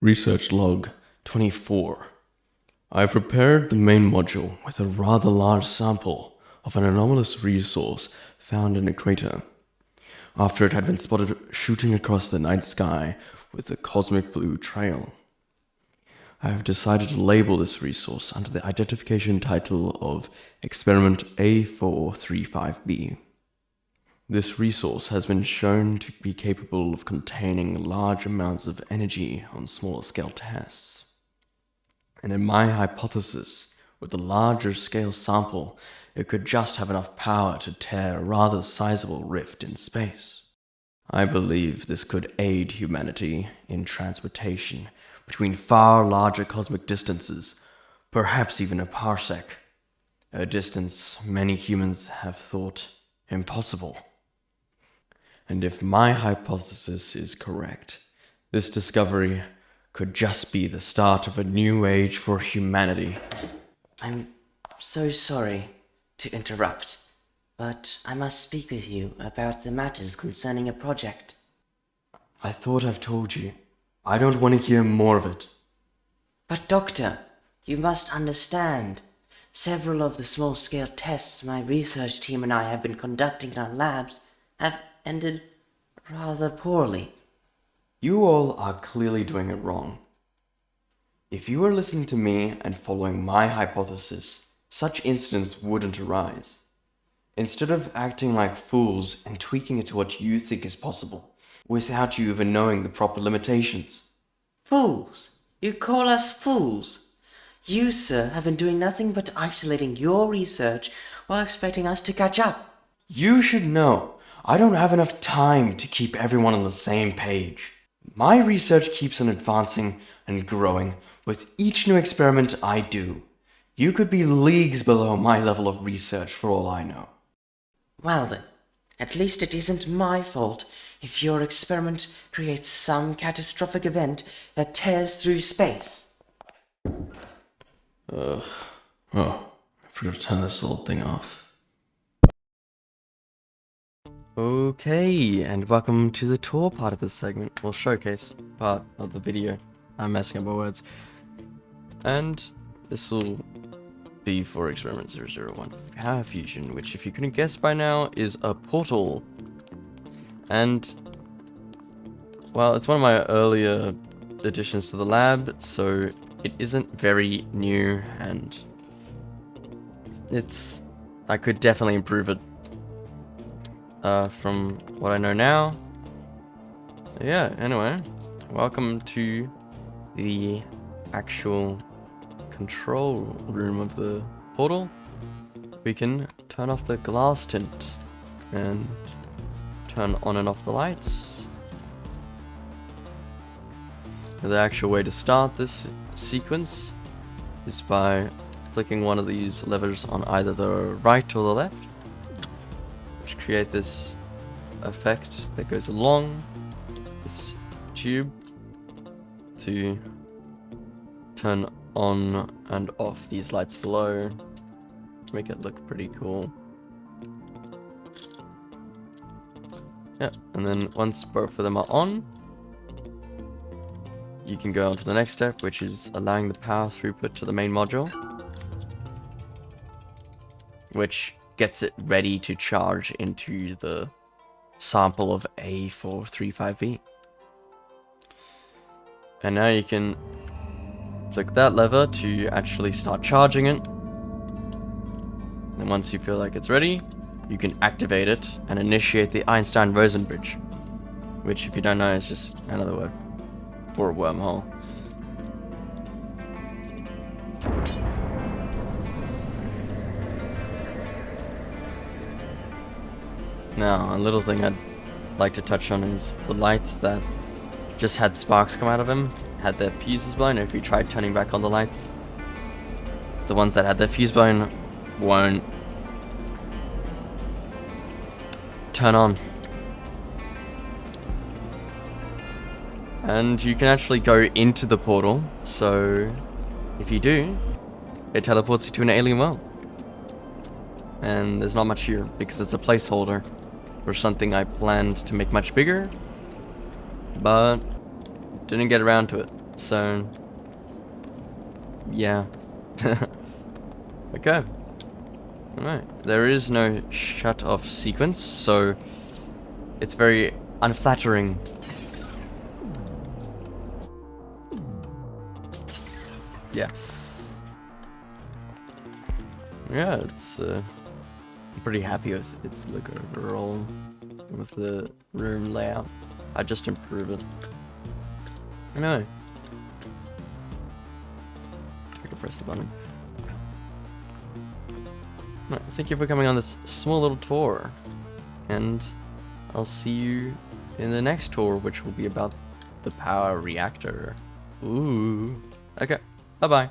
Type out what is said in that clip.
Research Log 24. I have prepared the main module with a rather large sample of an anomalous resource found in a crater, after it had been spotted shooting across the night sky with a cosmic blue trail. I have decided to label this resource under the identification title of Experiment A435b. This resource has been shown to be capable of containing large amounts of energy on smaller scale tests. And in my hypothesis, with a larger scale sample, it could just have enough power to tear a rather sizable rift in space. I believe this could aid humanity in transportation between far larger cosmic distances, perhaps even a parsec, a distance many humans have thought impossible. And if my hypothesis is correct, this discovery could just be the start of a new age for humanity. I'm so sorry to interrupt, but I must speak with you about the matters concerning a project. I thought I've told you. I don't want to hear more of it. But Doctor, you must understand. Several of the small-scale tests my research team and I have been conducting in our labs have ended rather poorly. You all are clearly doing it wrong. If you were listening to me and following my hypothesis, such incidents wouldn't arise. Instead of acting like fools and tweaking it to what you think is possible, without you even knowing the proper limitations. Fools? You call us fools? You, sir, have been doing nothing but isolating your research while expecting us to catch up. You should know, I don't have enough time to keep everyone on the same page. My research keeps on advancing and growing with each new experiment I do. You could be leagues below my level of research for all I know. Well then, at least it isn't my fault if your experiment creates some catastrophic event that tears through space. Oh, I forgot to turn this little thing off. Okay, and welcome to the tour part of this segment, well, showcase part of the video. I'm messing up my words. And this will be for Experiment 001 Power Fusion, which, if you couldn't guess by now, is a portal. And, well, it's one of my earlier additions to the lab, so it isn't very new, and I could definitely improve it from what I know now. Yeah, anyway, welcome to the actual control room of the portal. We can turn off the glass tint and turn on and off the lights. The actual way to start this sequence is by flicking one of these levers on either the right or the left, which create this effect that goes along this tube to turn on and off these lights below to make it look pretty cool. Yeah, and then once both of them are on, you can go on to the next step, which is allowing the power throughput to the main module, which gets it ready to charge into the sample of A435b. And now you can flick that lever to actually start charging it. And once you feel like it's ready, you can activate it and initiate the Einstein-Rosen bridge, which, if you don't know, is just another word for a wormhole. Now, a little thing I'd like to touch on is the lights that just had sparks come out of them, had their fuses blown. If you tried turning back on the lights, the ones that had their fuse blown won't turn on. And you can actually go into the portal, so if you do, it teleports you to an alien world. And there's not much here because it's a placeholder for something I planned to make much bigger, but didn't get around to it. So, yeah. Okay. Alright. There is no shut off sequence, so it's very unflattering. Yeah. Yeah, it's I'm pretty happy with its look overall, with the room layout. I just improve it. I know. I can press the button. Right, thank you for coming on this small little tour, and I'll see you in the next tour, which will be about the power reactor. Ooh. Okay. Bye bye.